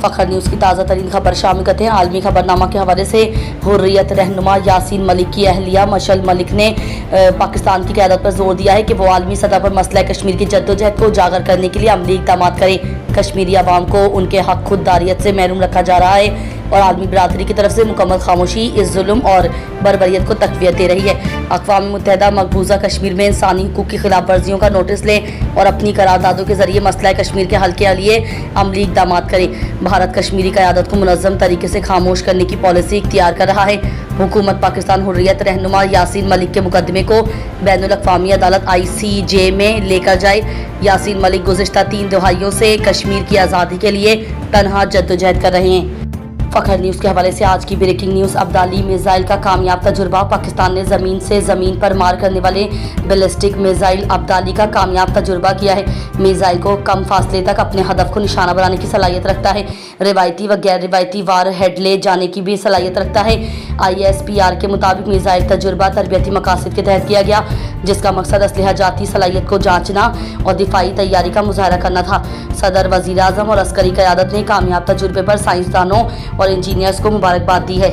फखर news की ताज़ा तरीन खबर शामिल करते हैं। आलमी खबरनामा के हवाले से हुर्रियत रहनुमा यासीन मलिक की अहलिया मशल मलिक ने पाकिस्तान की क़यादत पर जोर दिया है कि वो आलमी सतह पर मसला कश्मीर की जद्दोजहद को उजागर करने के लिए अमली इक़दाम करें। कश्मीरी अवाम को उनके हक खुददारियत से महरूम रखा जा रहा है और आलमी बरादरी की तरफ से मुकम्मल खामोशी इस जुल्म और बर्बरियत को तक़वियत दे रही है। अक़वाम मुत्तहिदा मकबूजा कश्मीर में इंसानी हुकूक की खिलाफ वर्जियों का नोटिस ले और अपनी करारदादों के जरिए मसला कश्मीर के हल के लिए अमली इक़दाम करे। भारत कश्मीरी क़यादत को मुनज़्ज़म तरीके से खामोश करने की पॉलिसी इख्तियार कर रहा है। हुकूमत पाकिस्तान हुर्रियत रहनुमा यासीन मलिक के मुकदमे को बैनुल अक़वामी अदालत ICJ में लेकर जाए। यासीन मलिक गुज़िश्ता 3 दहाइयों से कश्मीर की आज़ादी के लिए तनहा जद्दोजहद कर रहे हैं। फखर न्यूज़ के हवाले से आज की ब्रेकिंग न्यूज़। अब्दाली मिसाइल का कामयाब तजुर्बा। पाकिस्तान ने ज़मीन से ज़मीन पर मार करने वाले बैलिस्टिक मिसाइल अब्दाली का कामयाब तजुर्बा किया है। मिसाइल को कम फासले तक अपने हदफ को निशाना बनाने की सलाहियत रखता है। रिवायती व गैर रिवायती वार हेड ले जाने की भी सलाहियत रखता है। ISPR के मुताबिक मिसाइल तजुर्बा तरबियती मकासद के तहत किया गया, जिसका मकसद असलहा जाती सलाहियत को जांचना और दिफाई तैयारी का मुजाहरा करना था। सदर, वज़ीर आज़म और अस्करी क़यादत ने कामयाब तजुर्बे पर साइंसदानों और इंजीनियर्स को मुबारकबाद दी है।